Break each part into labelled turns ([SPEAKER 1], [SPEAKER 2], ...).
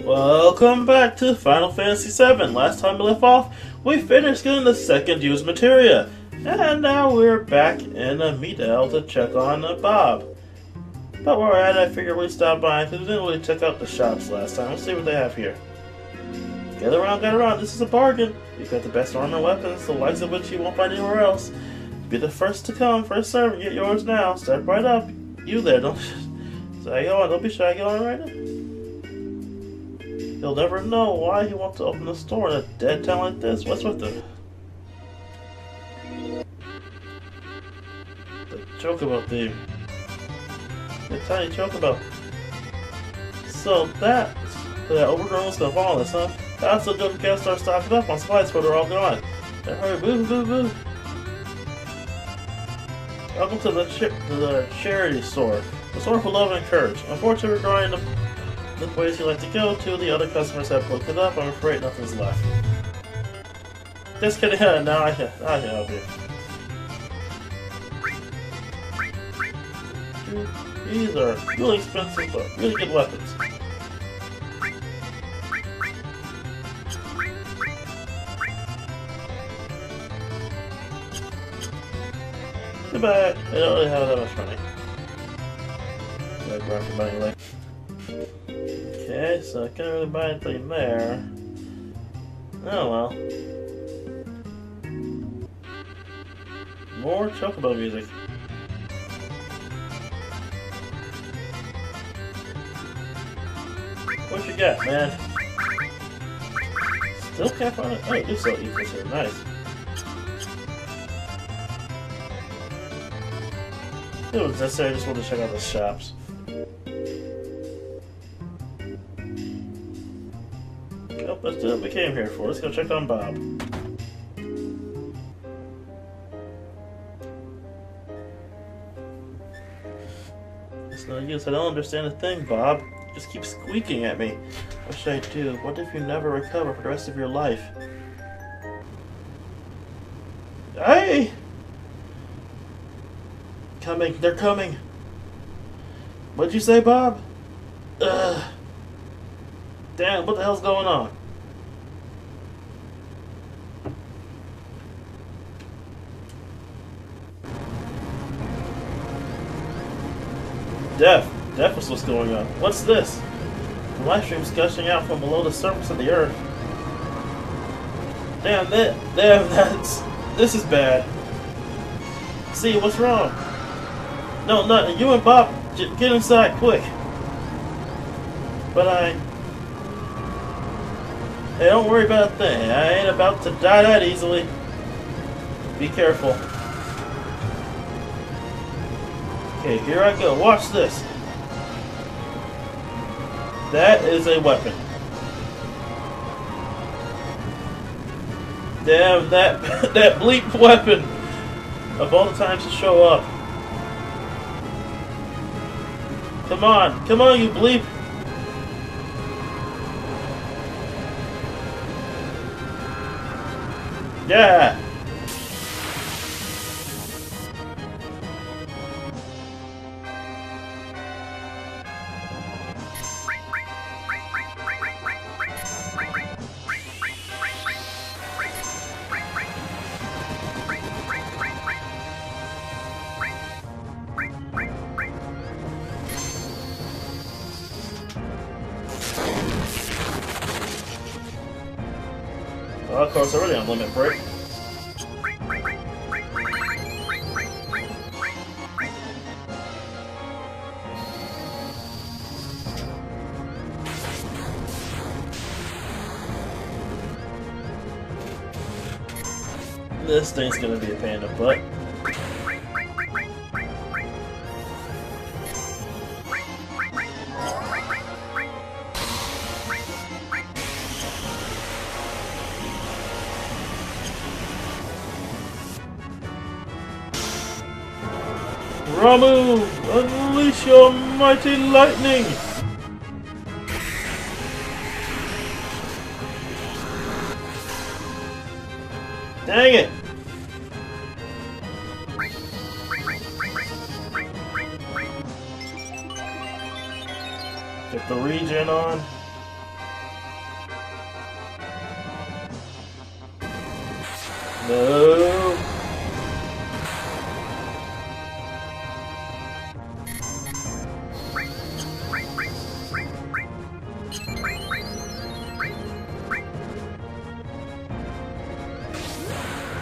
[SPEAKER 1] Welcome back to Final Fantasy VII. Last time we left off, we finished getting the second used materia. And now we're back in the Meadale to check on Bob. But where we're at, I figured we'd stop by because we didn't really check out the shops last time. Let's see what they have here. Get around, this is a bargain. You've got the best armor and weapons, the likes of which you won't find anywhere else. Be the first to come, first serve, get yours now. Step right up. You there, don't be shy, get on right now. He'll never know why he wants to open a store in a dead town like this. What's with him? The chocobo theme. The tiny chocobo. So that overgrown was gonna follow us, huh? That's so good we gotta start stocking up on supplies before they're all gone. Now hurry, boo. Welcome to the charity store. The store for love and courage. Unfortunately, regarding the place you like to go to, the other customers have booked it up. I'm afraid nothing's left. Just kidding. Now I can help you. These are really expensive but really good weapons. Too bad I don't really have that much money. Gotta grab your money later. Okay, so I can't really buy anything there. Oh well. More chocobo music. What you got, man? Still can't find it? Oh, you do sell equals here. Nice. It was necessary, I just wanted to check out the shops. Yep, let's do what we came here for. Let's go check on Bob. It's no use. I don't understand a thing, Bob. You just keep squeaking at me. What should I do? What if you never recover for the rest of your life? Hey! Coming. They're coming. What'd you say, Bob? Ugh. Damn, what the hell's going on? Death was what's going on. What's this? The live stream's gushing out from below the surface of the earth. This is bad. See, what's wrong? No, nothing. You and Bob, get inside, quick. But hey, don't worry about a thing. I ain't about to die that easily. Be careful. Okay, here I go. Watch this. That is a weapon. Damn, that bleep weapon. Of all the times to show up. Come on, you bleep. Yeah. Well, of course, already on limit break. This thing's gonna be a pain in the butt. Ramu, unleash your mighty lightning! Dang it! Get the regen on. No.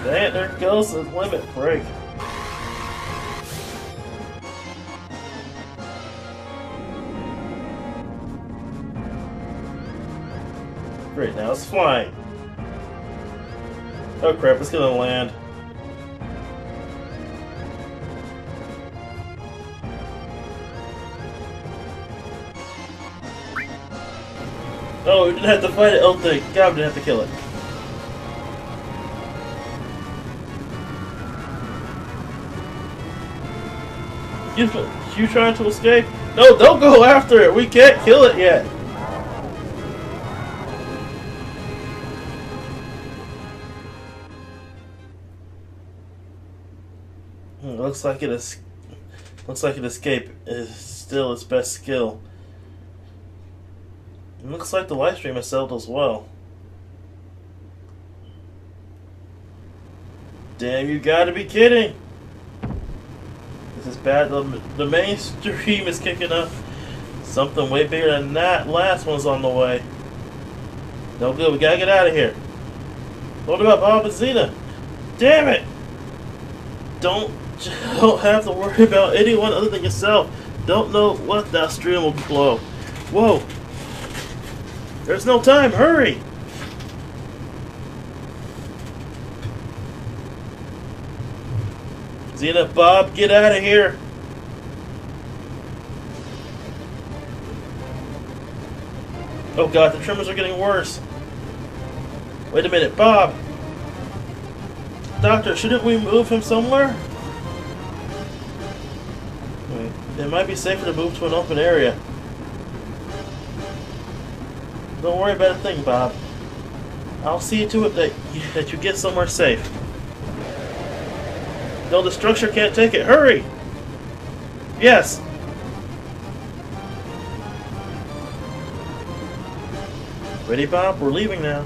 [SPEAKER 1] Dang it, there goes the limit break. Great, now it's flying. Oh crap, it's gonna land. Oh, we didn't have to fight it. Oh, thank God, we didn't have to kill it. You trying to escape? No, don't go after it. We can't kill it yet. Looks like it is. Looks like an escape is still its best skill. It looks like the live stream has failed as well. Damn, you gotta be kidding! This is bad. The mainstream is kicking up. Something way bigger than that last one's on the way. No good, we gotta get out of here. What about Bob and Zena? Damn it! Don't have to worry about anyone other than yourself. Don't know what that stream will blow. Whoa! There's no time, hurry! Zena, Bob, get out of here! Oh god, the tremors are getting worse. Wait a minute, Bob! Doctor, shouldn't we move him somewhere? It might be safer to move to an open area. Don't worry about a thing, Bob. I'll see to it that you get somewhere safe. No, the structure can't take it. Hurry! Yes! Ready, Bob? We're leaving now.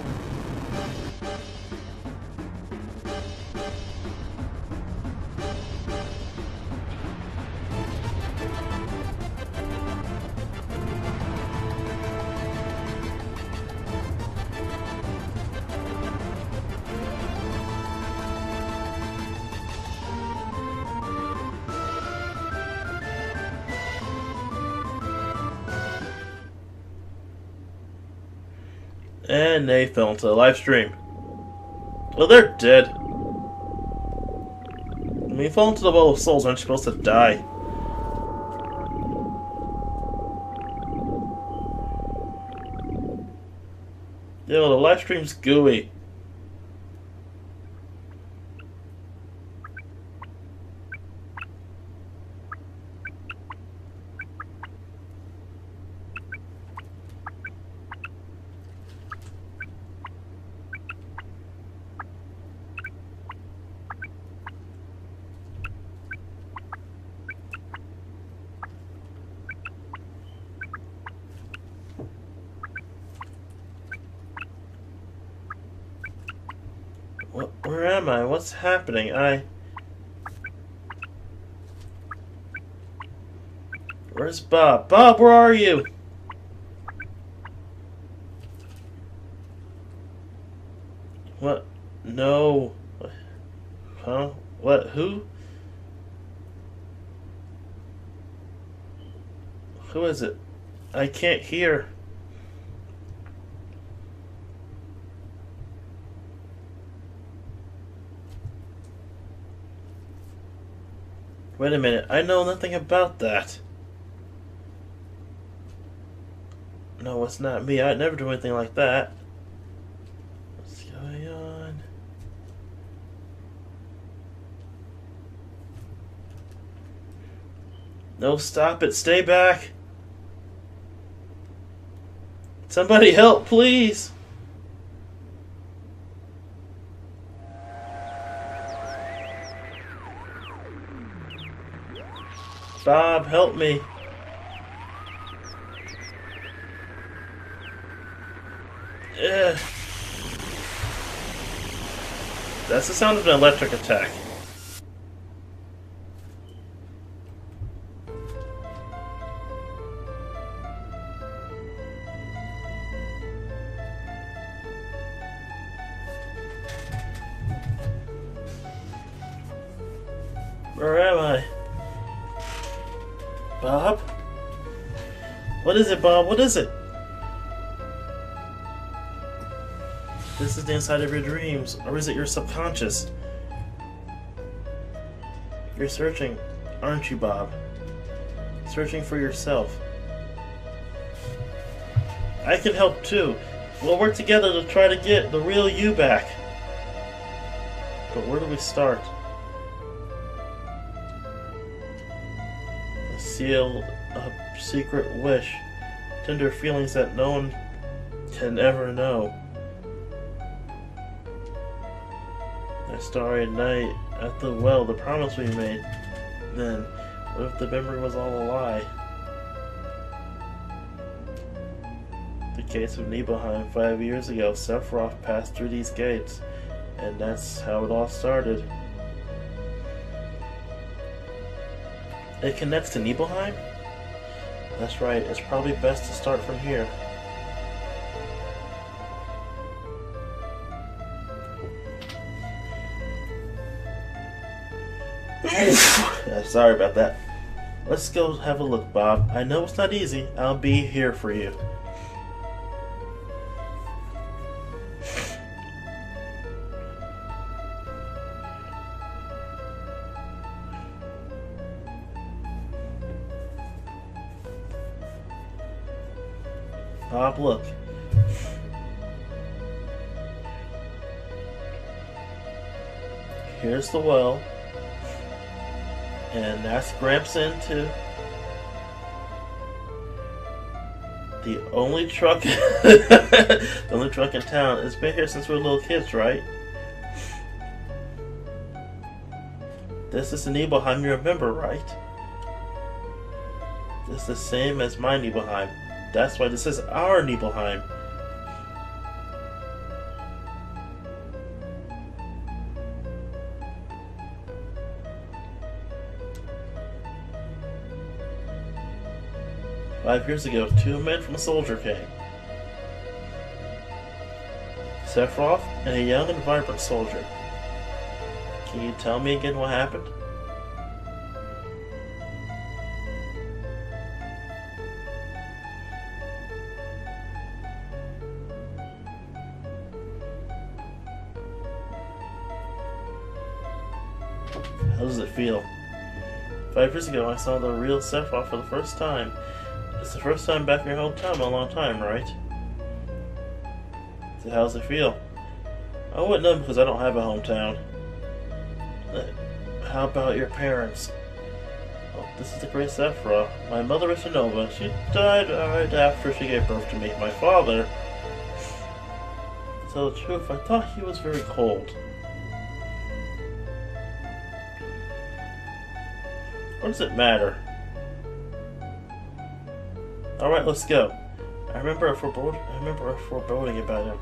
[SPEAKER 1] And they fell into the live stream. Well, they're dead. When you fall into the well of souls, aren't you supposed to die? Yo, the live stream's gooey. Where am I? What's happening? Where's Bob? Bob, where are you? What? No. Huh? What? Who? Who is it? I can't hear. Wait a minute, I know nothing about that. No, it's not me. I'd never do anything like that. What's going on? No, stop it. Stay back. Somebody help, please. Bob, help me. Ugh. That's the sound of an electric attack. Where am I? Bob? What is it, Bob? What is it? This is the inside of your dreams, or is it your subconscious? You're searching, aren't you, Bob? Searching for yourself. I can help too. We'll work together to try to get the real you back. But where do we start? A sealed up secret wish. Tender feelings that no one can ever know. That starry night at the well, the promise we made. Then, what if the memory was all a lie? The case of Nibelheim 5 years ago, Sephiroth passed through these gates, and that's how it all started. It connects to Nibelheim? That's right, it's probably best to start from here. Sorry about that. Let's go have a look, Bob. I know it's not easy. I'll be here for you. Bob, look. Here's the well. And that's Gramps into the only truck the only truck in town. It's been here since we were little kids, right? This is the Nibelheim you remember, right? This is the same as my Nibelheim. That's why this is our Nibelheim. "5 years ago, 2 men from a soldier came. Sephiroth and a young and vibrant soldier. Can you tell me again what happened?" How does it feel? 5 years ago, I saw the real Sephiroth for the first time. It's the first time back in your hometown in a long time, right? So how does it feel? I wouldn't know because I don't have a hometown. How about your parents? Oh, this is the great Sephiroth. My mother is Nova. She died right after she gave birth to me. My father, to tell the truth, I thought he was very cold. What does it matter? Alright, let's go. I remember a foreboding about him.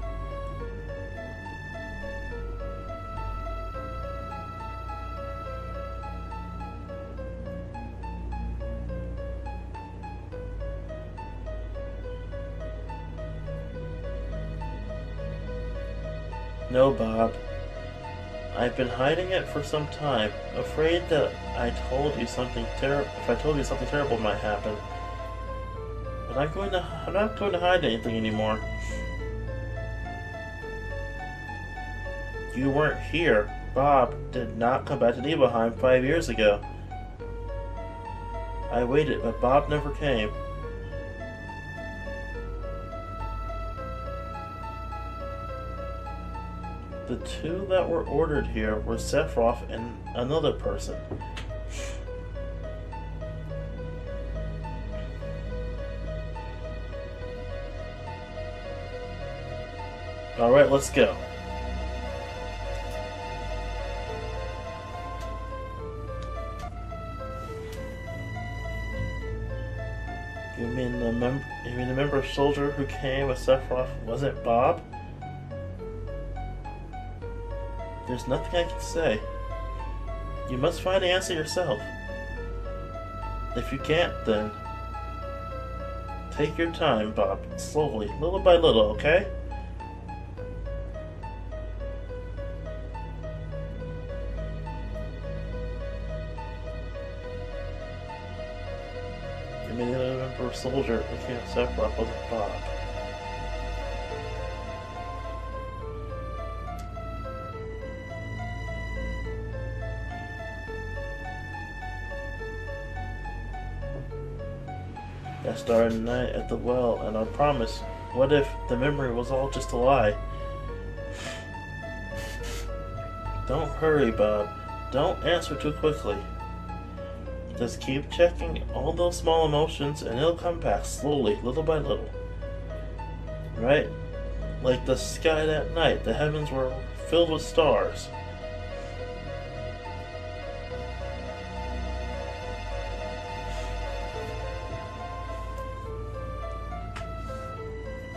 [SPEAKER 1] No, Bob. I've been hiding it for some time, afraid that if I told you something terrible might happen. But I'm not going to hide anything anymore. You weren't here. Bob did not come back to Nibelheim 5 years ago. I waited, but Bob never came. The two that were ordered here were Sephiroth and another person. Alright, let's go. You mean the member soldier who came with Sephiroth wasn't Bob? There's nothing I can say. You must find the answer yourself. If you can't, then take your time, Bob. Slowly, little by little, okay? Immediately remember a soldier became Sephiroth with Bob. I started the night at the well, and I promise, what if the memory was all just a lie? Don't hurry, Bob. Don't answer too quickly. Just keep checking all those small emotions, and it'll come back slowly, little by little. Right? Like the sky that night, the heavens were filled with stars.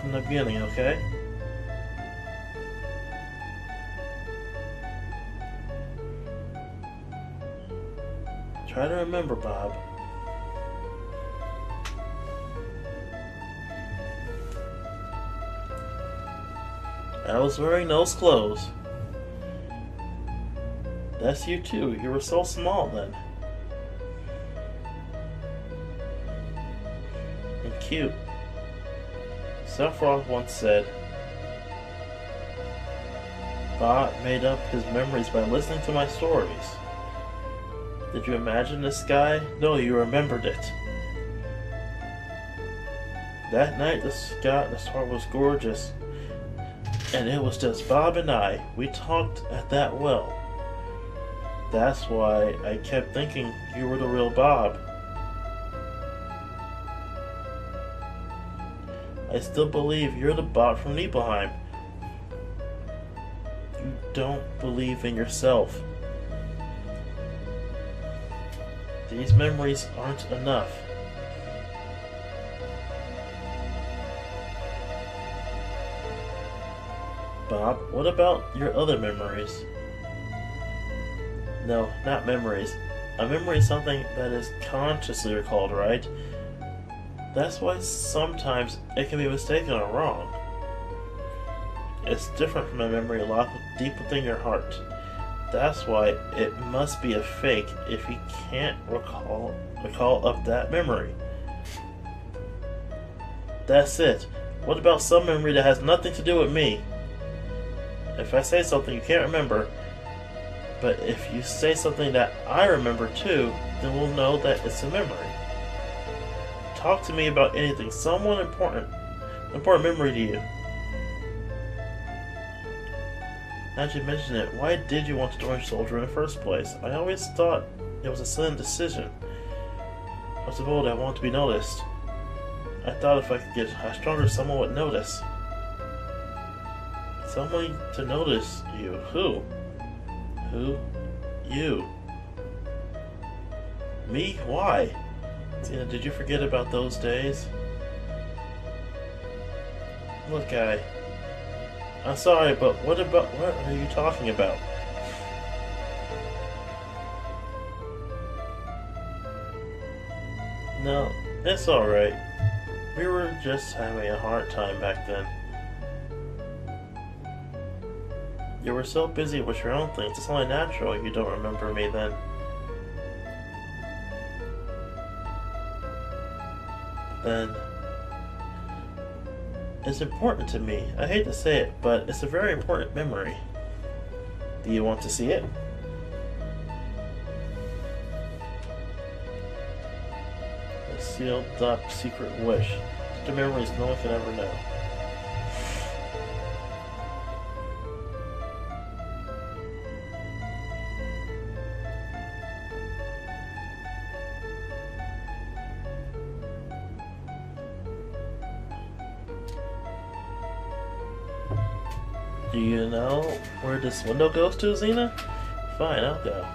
[SPEAKER 1] From the beginning, okay? Try to remember, Bob. I was wearing those clothes. That's you too. You were so small then. And cute. Sephiroth once said, Bob made up his memories by listening to my stories. Did you imagine this sky? No, you remembered it. That night the star was gorgeous. And it was just Bob and I. We talked at that well. That's why I kept thinking you were the real Bob. I still believe you're the Bob from Nibelheim. You don't believe in yourself. These memories aren't enough. Bob, what about your other memories? No, not memories. A memory is something that is consciously recalled, right? That's why sometimes it can be mistaken or wrong. It's different from a memory locked deep within your heart. That's why it must be a fake if you can't recall of that memory. That's it. What about some memory that has nothing to do with me? If I say something you can't remember, but if you say something that I remember too, then we'll know that it's a memory. Talk to me about anything, someone important memory to you. Now that you mention it, why did you want to join Soldier in the first place? I always thought it was a sudden decision. I was bold, I wanted to be noticed. I thought if I could get stronger, someone would notice. Someone to notice you. Who? Who? You. Me? Why? Tina, did you forget about those days? Look, I'm sorry, but what are you talking about? No, it's alright. We were just having a hard time back then. You were so busy with your own things, it's only natural you don't remember me then. It's important to me. I hate to say it, but it's a very important memory. Do you want to see it? A sealed up secret wish. The memories no one can ever know. Do you know where this window goes to, Xena? Fine, I'll go.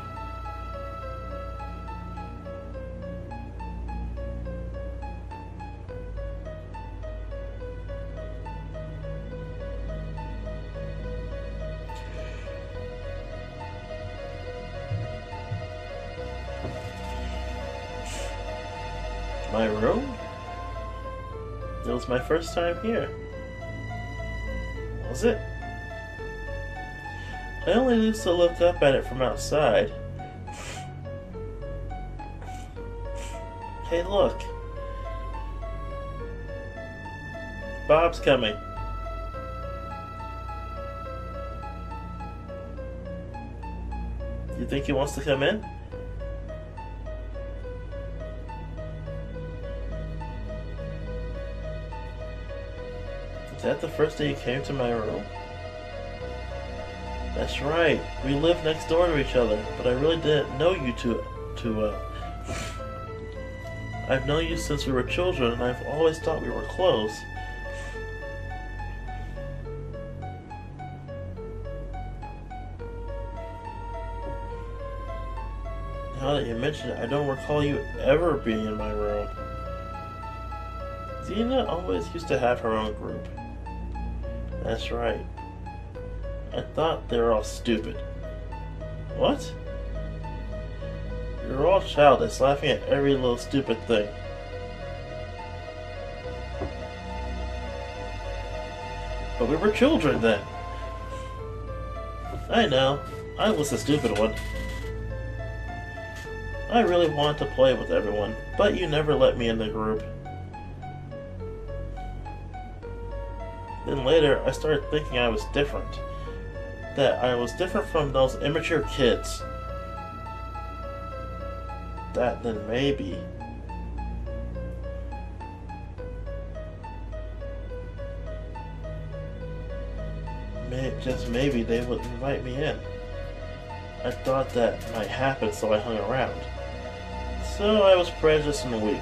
[SPEAKER 1] My room? It was my first time here. Was it? I only used to look up at it from outside. Hey, look. Bob's coming. You think he wants to come in? Is that the first day you came to my room? That's right. We live next door to each other, but I really didn't know you too well. I've known you since we were children, and I've always thought we were close. Now that you mention it, I don't recall you ever being in my room. Xena always used to have her own group. That's right. I thought they were all stupid. What? You're all childish, laughing at every little stupid thing. But we were children then. I know. I was the stupid one. I really wanted to play with everyone, but you never let me in the group. Then later, I started thinking I was different. That I was different from those immature kids. That then maybe... just maybe they would invite me in. I thought that might happen, so I hung around. So I was prejudiced and weak.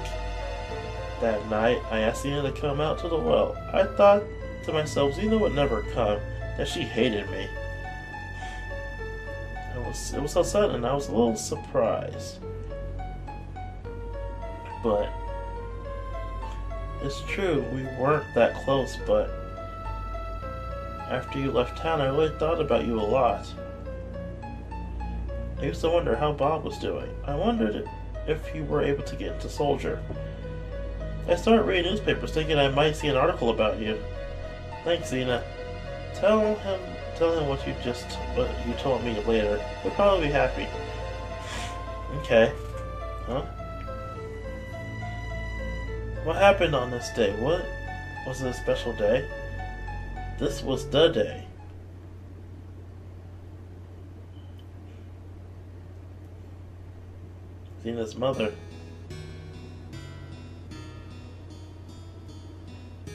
[SPEAKER 1] That night, I asked Xena to come out to the well. I thought to myself, Xena would never come, that she hated me. It was so sudden, I was a little surprised. But it's true, we weren't that close, but after you left town, I really thought about you a lot. I used to wonder how Bob was doing. I wondered if you were able to get into Soldier. I started reading newspapers thinking I might see an article about you. Thanks, Xena. Tell him what you told me later. He'll probably be happy. Okay. Huh? What happened on this day? What? Was it a special day? This was the day. Xena's mother.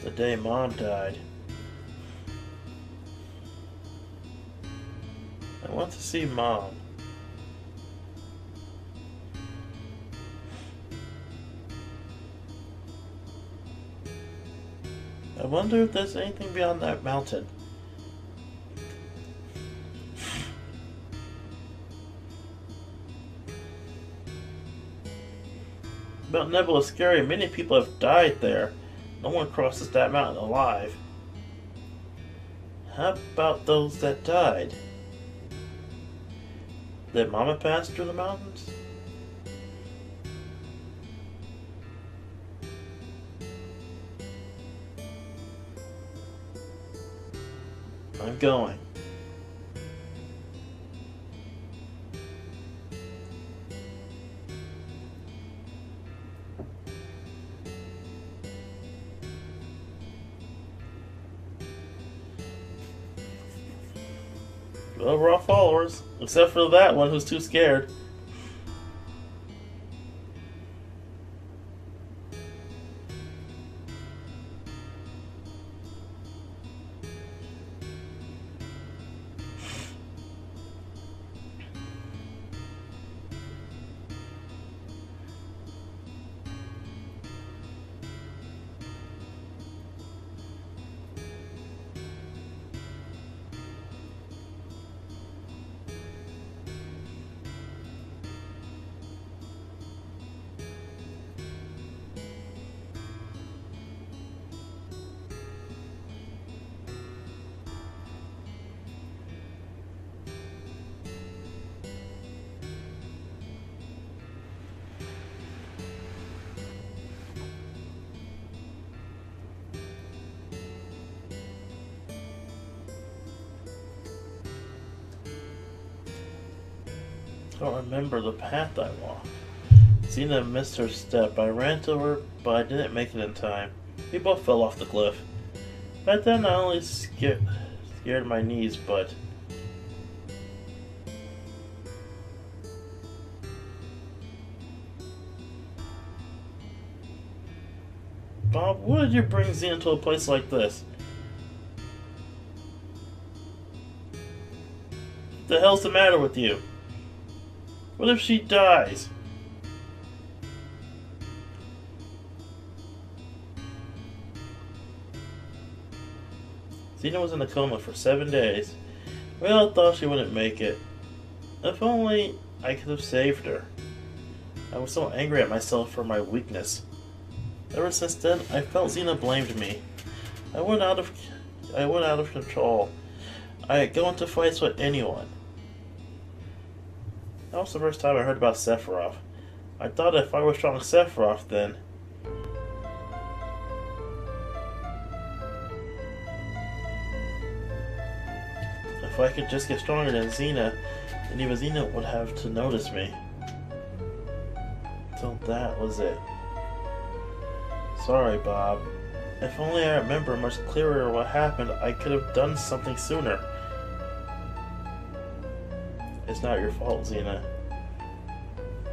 [SPEAKER 1] The day Mom died. I want to see Mom. I wonder if there's anything beyond that mountain. Mount Nebula is scary. Many people have died there. No one crosses that mountain alive. How about those that died? Did Mama pass through the mountains? I'm going. Well, we're all followers, except for that one who's too scared. don't remember the path I walked. Xena missed her step. I ran to her, but I didn't make it in time. We both fell off the cliff. Back then I only scared my knees, but... Bob, what did you bring Xena to a place like this? What the hell's the matter with you? What if she dies? Xena was in a coma for 7 days. We all thought she wouldn't make it. If only I could have saved her. I was so angry at myself for my weakness. Ever since then, I felt Xena blamed me. I went out of control. I'd go into fights with anyone. That was the first time I heard about Sephiroth. I thought if I was strong Sephiroth, then... If I could just get stronger than Xena, then even Xena would have to notice me. So that was it. Sorry, Bob. If only I remember much clearer what happened, I could have done something sooner. It's not your fault, Xena.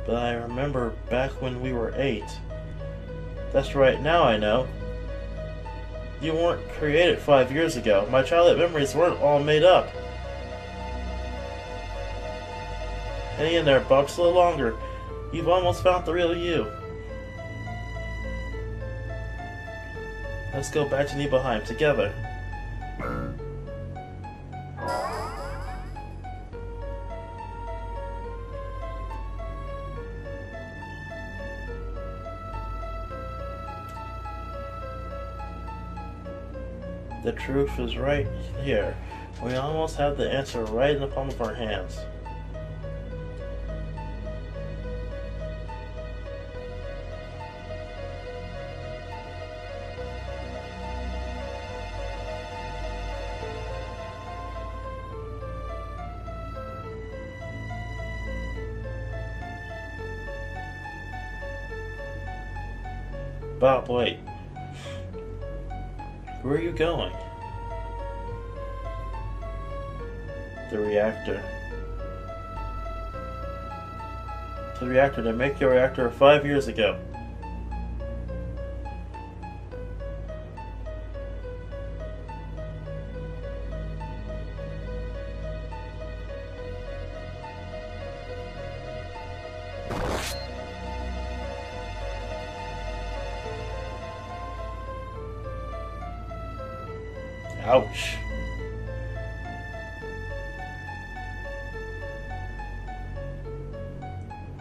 [SPEAKER 1] But I remember back when we were 8. That's right, now I know. You weren't created 5 years ago. My childhood memories weren't all made up. Hang in there, Bob, just a little longer. You've almost found the real you. Let's go back to Nibelheim together. The truth is right here. We almost have the answer right in the palm of our hands. Bob, wait. Where are you going? The reactor. To the reactor to make your reactor 5 years ago. Ouch.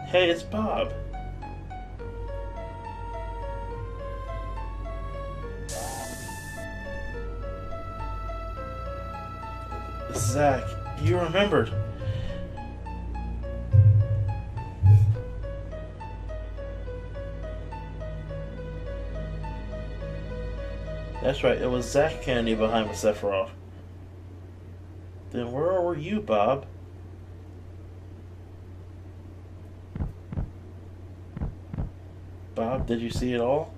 [SPEAKER 1] Hey, it's Bob. Zack, you remembered. That's right, it was Zack Kennedy behind with Sephiroth. Then where were you, Bob? Bob, did you see it all?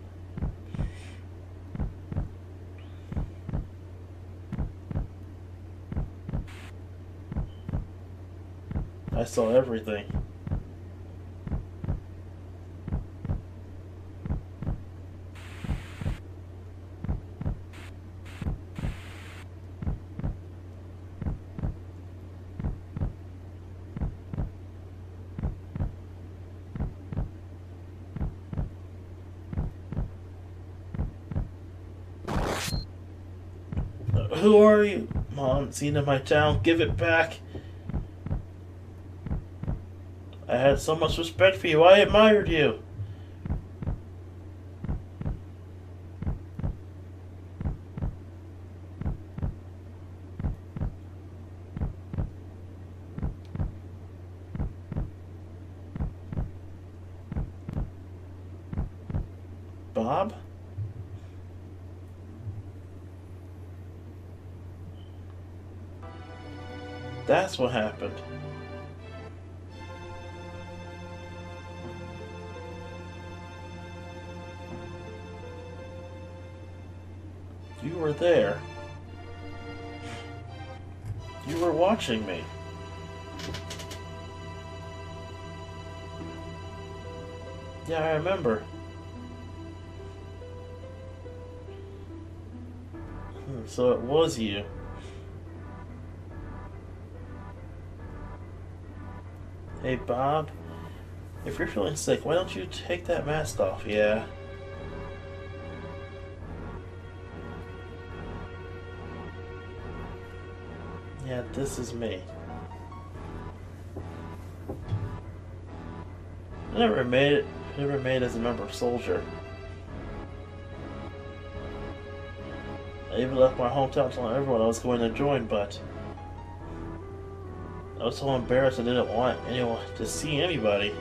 [SPEAKER 1] I saw everything. Who are you? Mom, Xena, my town, give it back. I had so much respect for you. I admired you. Bob? That's what happened. were there. You were watching me. Yeah, I remember. So it was you. Hey, Bob. If you're feeling sick, why don't you take that mask off? Yeah. Yeah, this is me. I never made it. Never made as a member of Soldier. I even left my hometown telling everyone I was going to join, but I was so embarrassed I didn't want anyone to see anybody.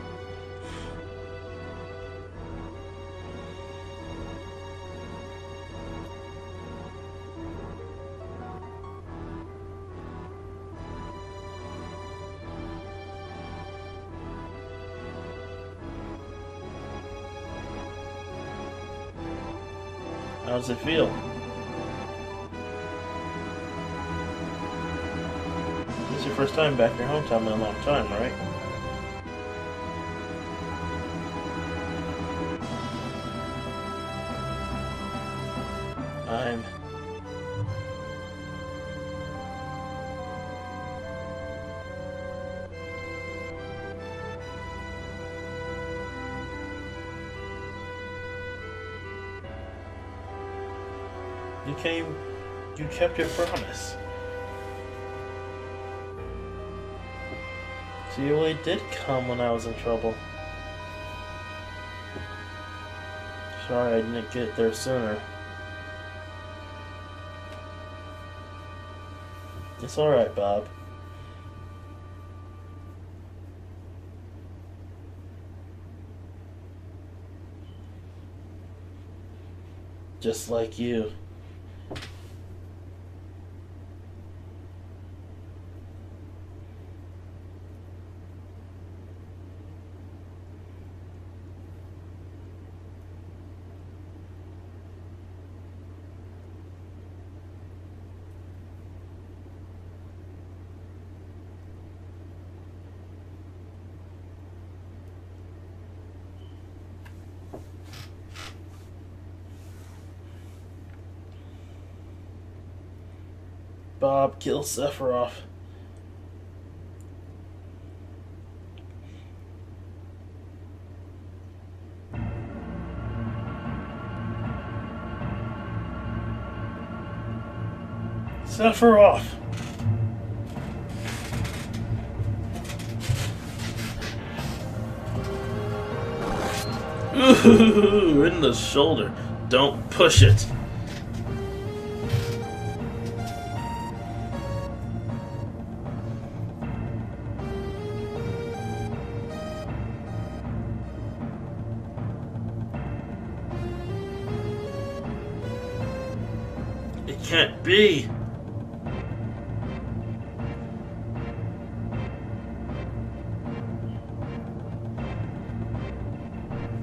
[SPEAKER 1] How does it feel? This is your first time back in your hometown in a long time, right? You kept your promise. So you really did come when I was in trouble. Sorry I didn't get there sooner. It's alright, Bob. Just like you. Bob, kill Sephiroth. Sephiroth! Ooh, in the shoulder. Don't push it. It can't be.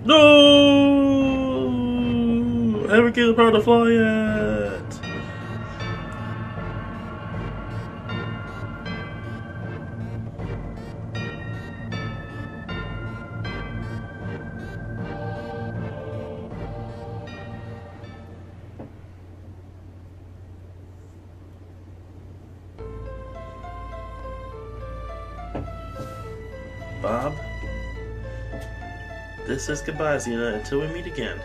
[SPEAKER 1] No! Haven't get the power to fly yet. Bob, this is goodbye, Xena, until we meet again.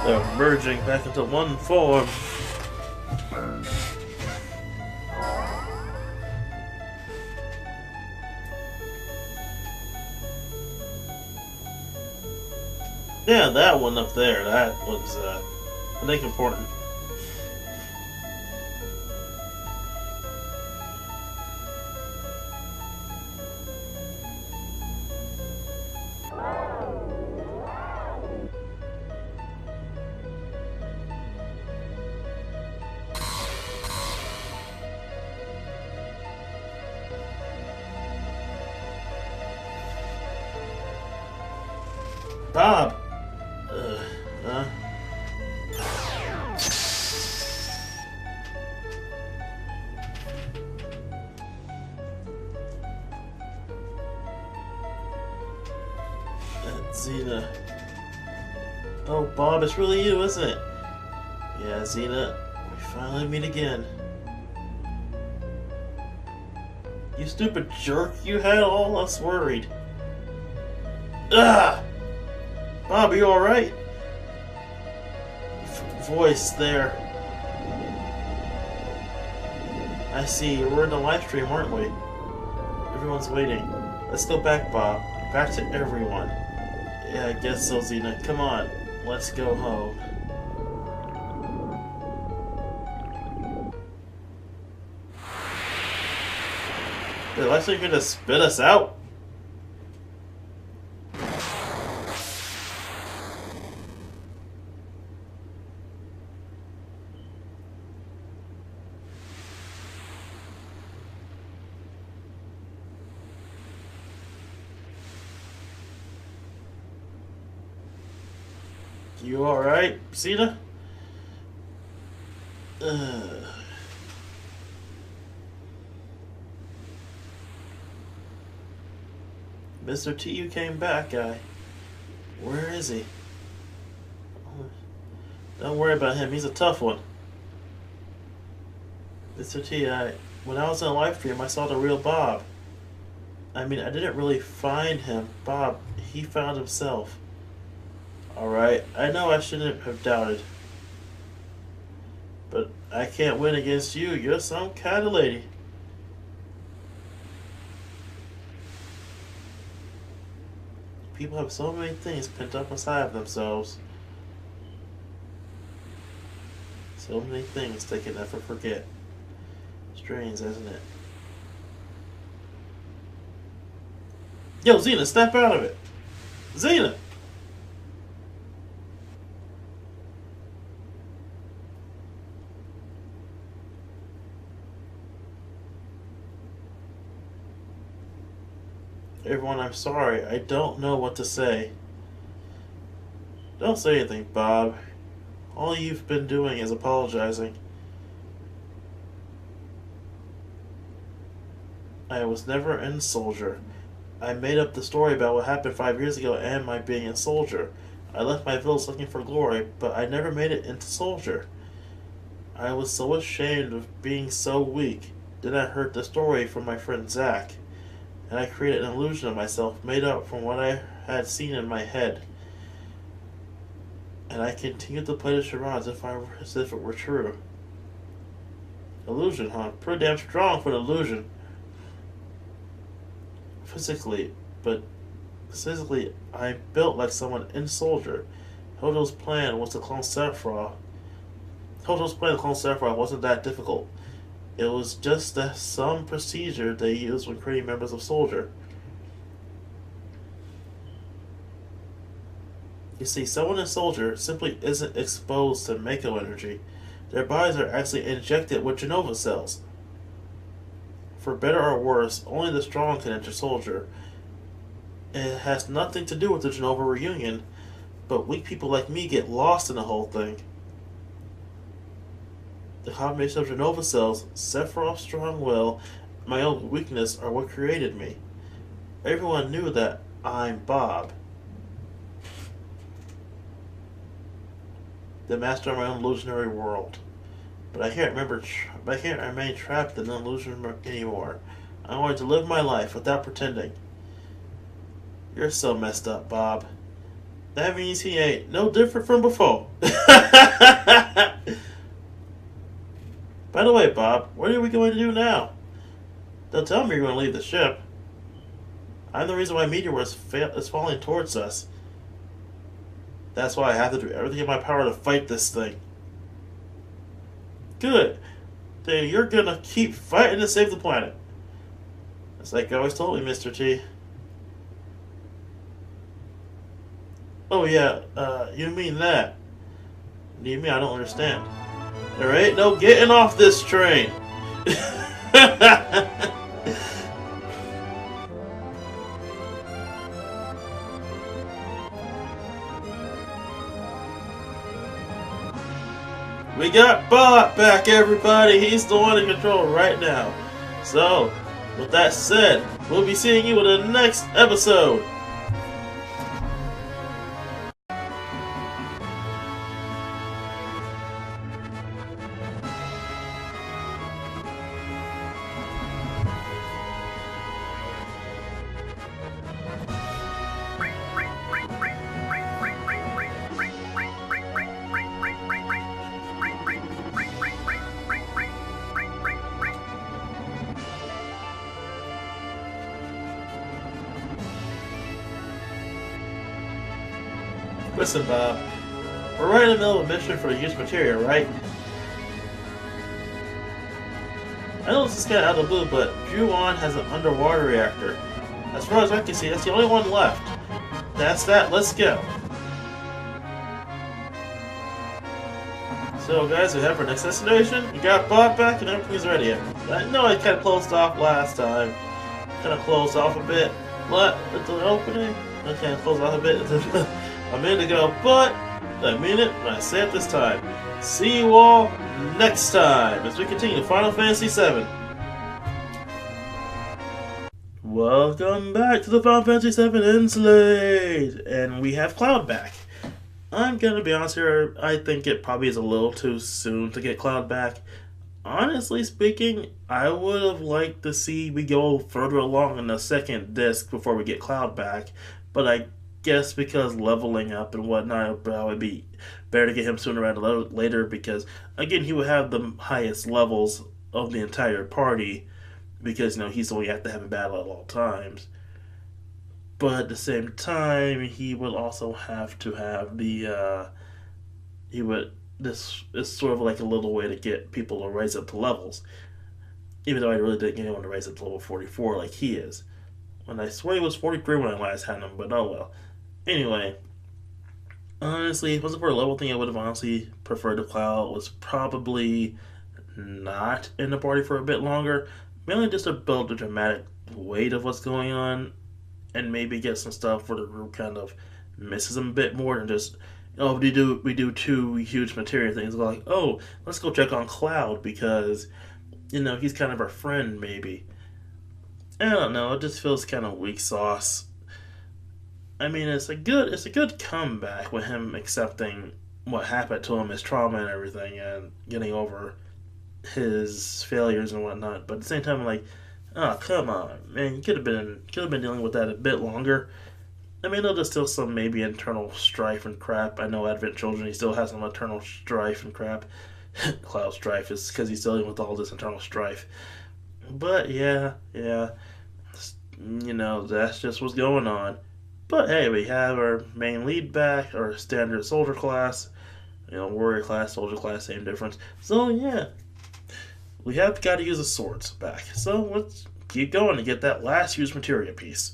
[SPEAKER 1] They're merging back into one form. Yeah, that one up there, that was, I think important. Bob! Huh? Xena. Oh, Bob, it's really you, isn't it? Yeah, Xena, we finally meet again. You stupid jerk, you had all us worried. Ah! Bob, are you alright? Voice there. I see, we're in the live stream, aren't we? Everyone's waiting. Let's go back, Bob. Back to everyone. Yeah, I guess so, Xena. Come on, let's go home. They're actually gonna spit us out? You alright, Xena? Mr. T, you came back, guy. Where is he? Don't worry about him, he's a tough one. Mr. T, when I was in a live stream, I saw the real Bob. I mean, I didn't really find him. Bob, he found himself. Alright, I know I shouldn't have doubted. But I can't win against you. You're some kind of lady. People have so many things pent up inside of themselves. So many things they can never forget. Strange, isn't it? Yo, Xena, snap out of it! Xena! Everyone, I'm sorry. I don't know what to say. Don't say anything, Bob. All you've been doing is apologizing. I was never in Soldier. I made up the story about what happened 5 years ago and my being a soldier. I left my village looking for glory, but I never made it into Soldier. I was so ashamed of being so weak. Then I heard the story from my friend Zack, and I created an illusion of myself made up from what I had seen in my head. And I continued to play the charade as if it were true. Illusion, huh? Pretty damn strong for an illusion. Physically, I'm built like someone in Soldier. Hojo's plan was to clone Sephiroth. Hojo's plan to clone Sephiroth wasn't that difficult. It was just some procedure they used when creating members of Soldier. You see, someone in Soldier simply isn't exposed to Mako energy. Their bodies are actually injected with Genova cells. For better or worse, only the strong can enter Soldier. It has nothing to do with the Genova reunion, but weak people like me get lost in the whole thing. The combination of Genova cells, Sephiroth's strong will, my own weakness are what created me. Everyone knew that I'm Bob, the master of my own illusionary world. But I can't remain trapped in an illusion anymore. I'm going to live my life without pretending. You're so messed up, Bob. That means he ain't no different from before. By the way, Bob, what are we going to do now? Don't tell me you're going to leave the ship. I'm the reason why Meteor is falling towards us. That's why I have to do everything in my power to fight this thing. Good. Then you're going to keep fighting to save the planet. That's like you always told me, Mr. T. Oh yeah, you mean that? What do you mean? I don't understand. There ain't no getting off this train. We got Bob back, everybody. He's the one in control right now. So, with that said, we'll be seeing you in the next episode. Listen, Bob, we're right in the middle of a mission for the used material, right? I know this is kind of out of the blue, but Ju-On has an underwater reactor. As far as I can see, that's the only one left. That's that, let's go. So guys, we have our next destination. We got Bob back and everything's ready. I know I kind of closed off last time. Kind of closed off a bit. What? With the opening? I kind of closed off a bit a minute ago, but I mean it when I say it this time. See you all next time as we continue Final Fantasy VII. Welcome back to the Final Fantasy VII Enslaved, and we have Cloud back. I'm gonna be honest here, I think it probably is a little too soon to get Cloud back. Honestly speaking, I would have liked to see we go further along in the second disc before we get Cloud back, but I guess because leveling up and whatnot, it would probably be better to get him sooner rather than later, because again, he would have the highest levels of the entire party, because he's the one you have to have in battle at all times. But at the same time, he would also have to have the this is sort of like a little way to get people to raise up to levels, even though I really didn't get anyone to raise up to level 44 like he is. And I swear he was 43 when I last had him, but oh well. Anyway, honestly, if it wasn't for a level thing, I would have honestly preferred the Cloud was probably not in the party for a bit longer, mainly just to build the dramatic weight of what's going on, and maybe get some stuff where the group kind of misses him a bit more than just, we do two huge material things, like, oh, let's go check on Cloud because, he's kind of our friend, maybe. I don't know, it just feels kind of weak sauce. I mean, it's a good comeback with him accepting what happened to him, his trauma and everything, and getting over his failures and whatnot. But at the same time, I'm like, oh, come on, man, you could have been dealing with that a bit longer. I mean, there's still some maybe internal strife and crap. I know Advent Children, he still has some internal strife and crap. Cloud strife is because he's dealing with all this internal strife. But yeah, that's just what's going on. But hey, we have our main lead back, our standard soldier class, warrior class, soldier class, same difference. So yeah, we have got to use the swords back. So let's keep going to get that last used materia piece.